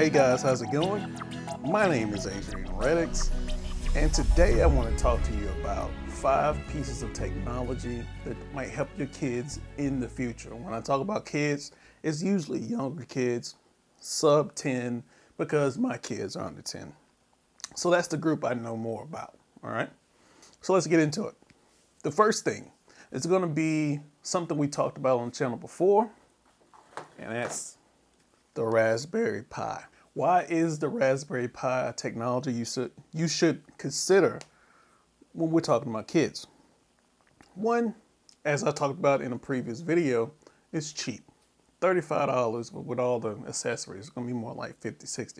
Hey guys, how's it going? My name is Adrian Reddix, and today I want to talk to you about 5 pieces of technology that might help your kids in the future. When I talk about kids, it's usually younger kids, sub 10, because my kids are under 10. So that's the group I know more about, all right? So let's get into it. The first thing is going to be something we talked about on the channel before, and that's the Raspberry Pi. Why is the Raspberry Pi a technology you should consider when we're talking about kids? One, as I talked about in a previous video, it's cheap. $35, but with all the accessories, it's going to be more like $50, $60.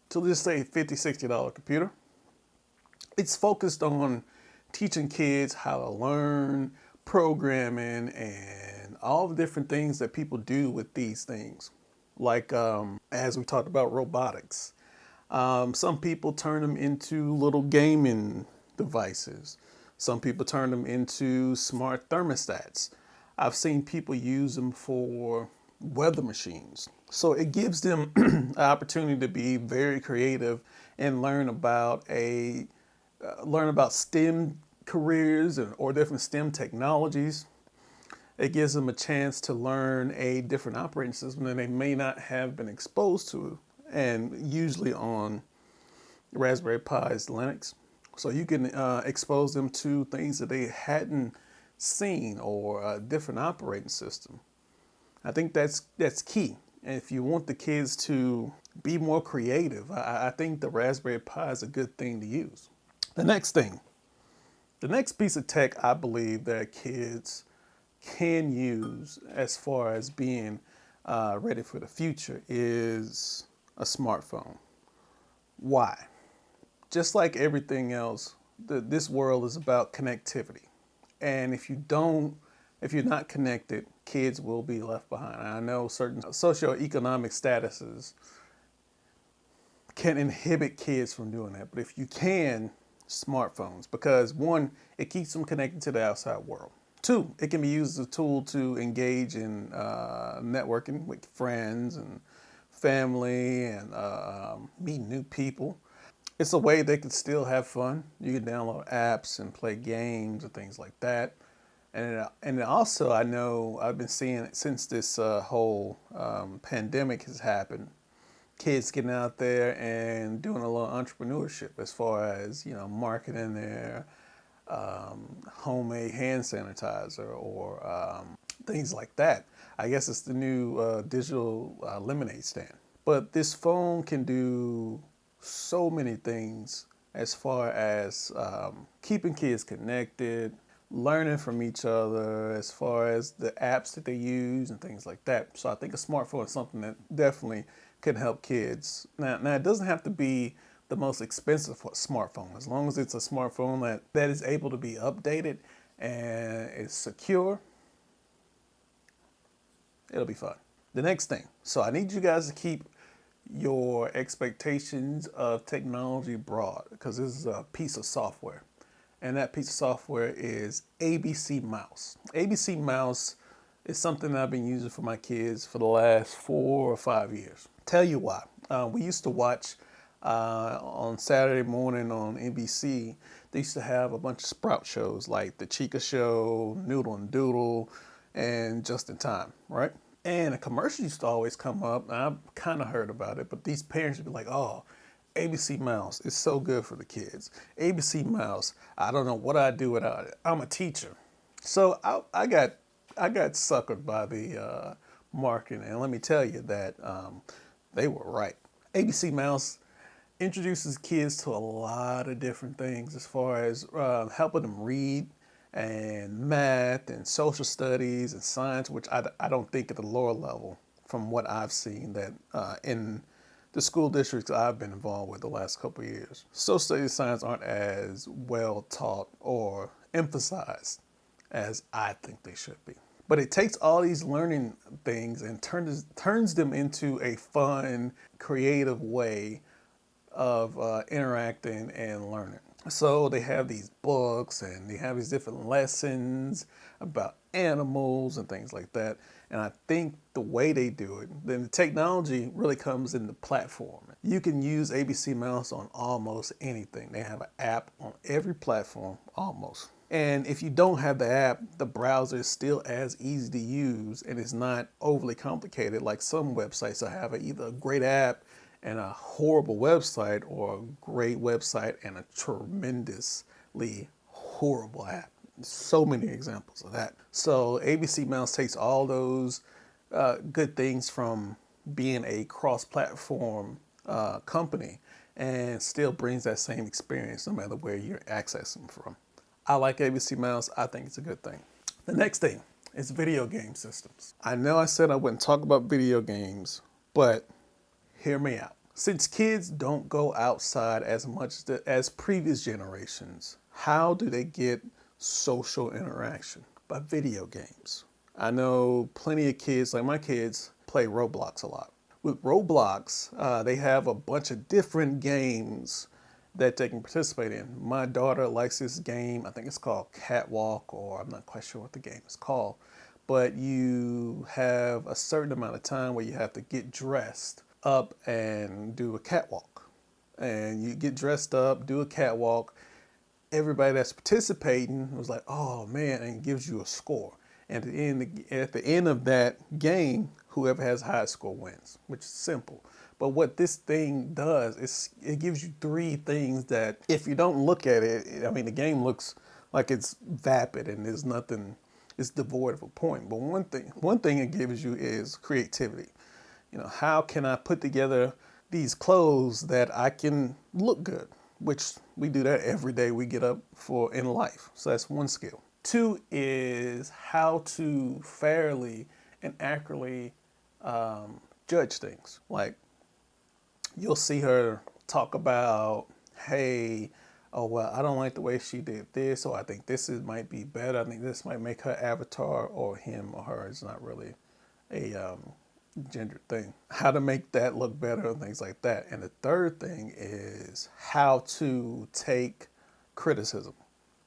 So just say $50, $60 computer. It's focused on teaching kids how to learn, programming, and all the different things that people do with these things. Like, as we talked about robotics. Some people turn them into little gaming devices. Some people turn them into smart thermostats. I've seen people use them for weather machines. So it gives them an opportunity to be very creative and learn about STEM careers or different STEM technologies. It gives them a chance to learn a different operating system that they may not have been exposed to, and usually on Raspberry Pi is Linux. So you can expose them to things that they hadn't seen or a different operating system. I think that's key. And if you want the kids to be more creative, I think the Raspberry Pi is a good thing to use. The next piece of tech I believe that kids can use as far as being ready for the future is a smartphone. Why? Just like everything else, this world is about connectivity. And if you're not connected, kids will be left behind. I know certain socioeconomic statuses can inhibit kids from doing that. But if you can, smartphones, because one, it keeps them connected to the outside world. 2, it can be used as a tool to engage in networking with friends and family and meet new people. It's a way they can still have fun. You can download apps and play games and things like that. And also, I know I've been seeing it since this whole pandemic has happened. Kids getting out there and doing a little entrepreneurship as far as, marketing their homemade hand sanitizer or things like that. I guess it's the new digital lemonade stand. But this phone can do so many things as far as keeping kids connected, learning from each other, as far as the apps that they use and things like that. So I think a smartphone is something that definitely can help kids. Now it doesn't have to be the most expensive smartphone. As long as it's a smartphone that is able to be updated and is secure, it'll be fun. The next thing, so I need you guys to keep your expectations of technology broad, because this is a piece of software. And that piece of software is ABC Mouse. ABC Mouse is something that I've been using for my kids for the last 4 or 5 years. Tell you why. We used to watch on Saturday morning on NBC, they used to have a bunch of Sprout shows like The Chica Show, Noodle and Doodle, and Just in Time, right? And a commercial used to always come up, and I kind of heard about it, but these parents would be like, oh, ABC Mouse is so good for the kids. ABC Mouse, I don't know what I'd do without it. I'm a teacher. So I got suckered by the marketing, and let me tell you that they were right. ABC Mouse introduces kids to a lot of different things as far as helping them read and math and social studies and science, which I don't think at the lower level from what I've seen that in the school districts I've been involved with the last couple of years. Social studies and science aren't as well taught or emphasized as I think they should be. But it takes all these learning things and turns them into a fun, creative way of interacting and learning. So they have these books and they have these different lessons about animals and things like that. And I think the way they do it, then the technology really comes in the platform. You can use ABC Mouse on almost anything. They have an app on every platform, almost. And if you don't have the app, the browser is still as easy to use and it's not overly complicated like some websites that have either a great app and a horrible website, or a great website and a tremendously horrible app. So many examples of that. So ABC Mouse takes all those good things from being a cross-platform company and still brings that same experience no matter where you're accessing from. I like ABC Mouse. I think it's a good thing. The next thing is video game systems. I know I said I wouldn't talk about video games, but hear me out. Since kids don't go outside as much as previous generations, how do they get social interaction? By video games. I know plenty of kids, like my kids, play Roblox a lot. With Roblox, they have a bunch of different games that they can participate in. My daughter likes this game. I think it's called Catwalk, or I'm not quite sure what the game is called. But you have a certain amount of time where you have to get dressed up and do a catwalk. And you get dressed up, do a catwalk. Everybody that's participating was like, oh man, and gives you a score. And at the end of that game, whoever has the highest score wins, which is simple. But what this thing does is it gives you three things that if you don't look at it, I mean, the game looks like it's vapid and there's nothing, it's devoid of a point. But one thing it gives you is creativity. You know, how can I put together these clothes that I can look good? Which we do that every day we get up for in life. So that's one skill. Two is how to fairly and accurately judge things. Like, you'll see her talk about, hey, oh, well, I don't like the way she did this, or I think might be better. I think this might make her avatar, or him or her. It's not really a gender thing. How to make that look better and things like that. And the third thing is how to take criticism.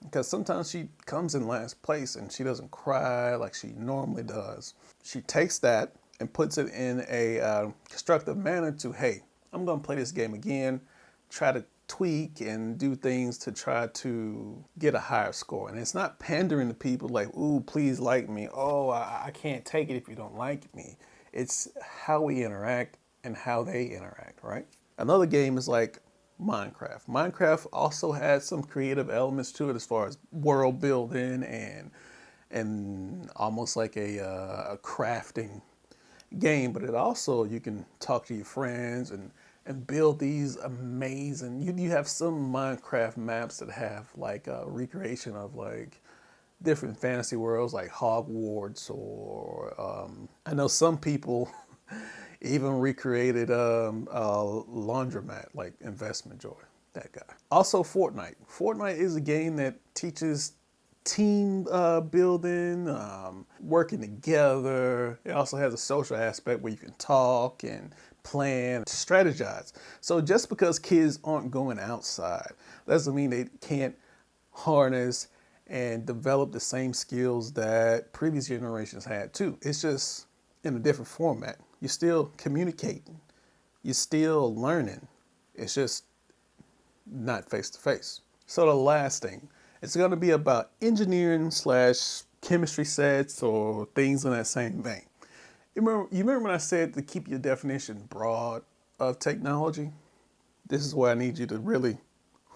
Because sometimes she comes in last place and she doesn't cry like she normally does. She takes that and puts it in a constructive manner to, hey, I'm going to play this game again, try to tweak and do things to try to get a higher score. And it's not pandering to people like, ooh, please like me. Oh, I can't take it if you don't like me. It's how we interact and how they interact, right? Another game is like Minecraft. Minecraft also has some creative elements to it as far as world building and almost like a crafting game, but it also, you can talk to your friends and build these amazing, you have some Minecraft maps that have like a recreation of like different fantasy worlds like Hogwarts, or I know some people even recreated a laundromat like Investment Joy, that guy. Also Fortnite. Fortnite is a game that teaches team building, working together. It also has a social aspect where you can talk and plan, strategize. So just because kids aren't going outside doesn't mean they can't harness and develop the same skills that previous generations had too. It's just in a different format. You're still communicating. You're still learning. It's just not face to face. So the last thing, it's going to be about engineering / chemistry sets or things in that same vein. You remember when I said to keep your definition broad of technology? This is where I need you to really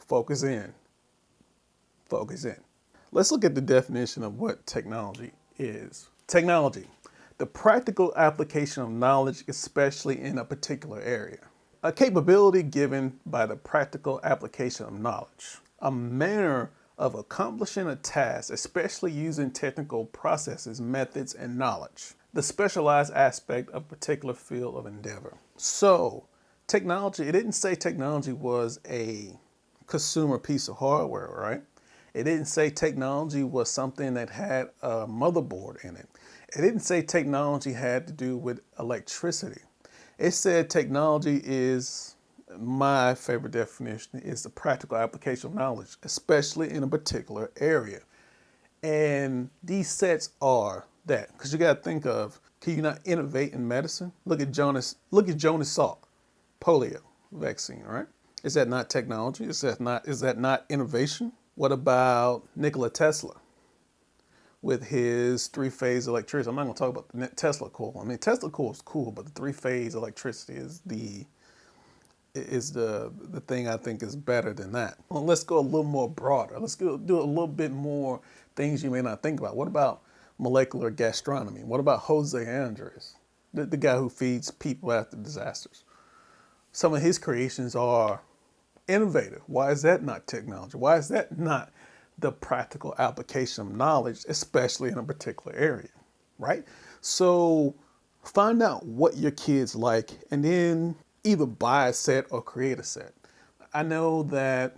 focus in. Focus in. Let's look at the definition of what technology is. Technology, the practical application of knowledge, especially in a particular area. A capability given by the practical application of knowledge. A manner of accomplishing a task, especially using technical processes, methods, and knowledge. The specialized aspect of a particular field of endeavor. So, technology, it didn't say technology was a consumer piece of hardware, right? It didn't say technology was something that had a motherboard in it. It didn't say technology had to do with electricity. It said technology is, my favorite definition, is the practical application of knowledge, especially in a particular area. And these sets are that, because you got to think of Can you not innovate in medicine? Look at Jonas Salk, polio vaccine, right? Is that not technology? Is that not innovation? What about Nikola Tesla with his three-phase electricity? I'm not going to talk about the Tesla coil. I mean, Tesla coil is cool, but the three-phase electricity is the thing I think is better than that. Well, let's go a little more broader. Let's do a little bit more things you may not think about. What about molecular gastronomy? What about Jose Andres, the guy who feeds people after disasters? Some of his creations are innovative. Why is that not technology? Why is that not the practical application of knowledge, especially in a particular area, right? So find out what your kids like and then either buy a set or create a set. I know that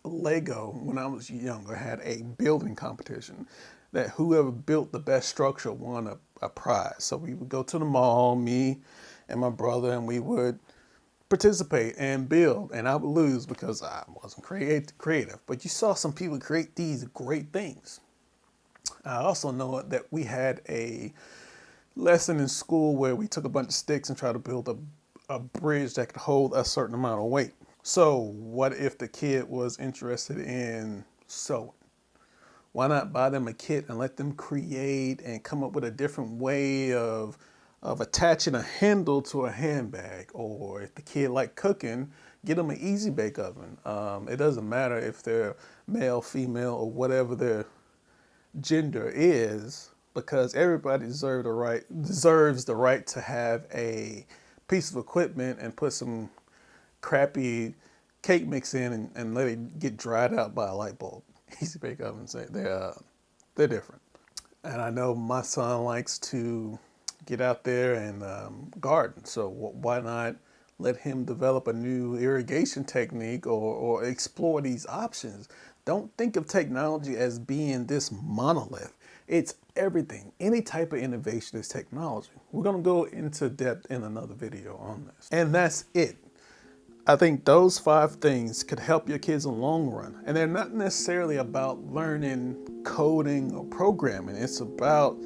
Lego, when I was younger, had a building competition that whoever built the best structure won a prize. So we would go to the mall, me and my brother, and we would participate and build, and I would lose because I wasn't creative. But you saw some people create these great things. I also know that we had a lesson in school where we took a bunch of sticks and tried to build a bridge that could hold a certain amount of weight. So what if the kid was interested in sewing? Why not buy them a kit and let them create and come up with a different way of attaching a handle to a handbag? Or if the kid like cooking, get them an easy bake oven. It doesn't matter if they're male, female, or whatever their gender is, because everybody deserves the right to have a piece of equipment and put some crappy cake mix in and let it get dried out by a light bulb. Easy bake ovens, they're different. And I know my son likes to get out there and garden. So why not let him develop a new irrigation technique or explore these options? Don't think of technology as being this monolith. It's everything. Any type of innovation is technology. We're going to go into depth in another video on this. And that's it. I think those 5 things could help your kids in the long run. And they're not necessarily about learning coding or programming. It's about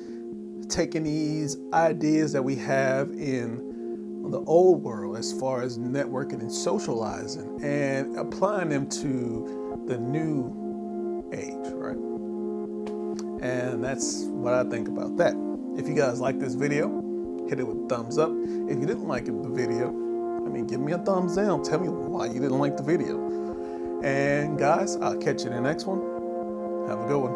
taking these ideas that we have in the old world as far as networking and socializing and applying them to the new age, right? And that's what I think about that. If you guys like this video, hit it with a thumbs up. If you didn't like the video, give me a thumbs down. Tell me why you didn't like the video. And guys, I'll catch you in the next one. Have a good one.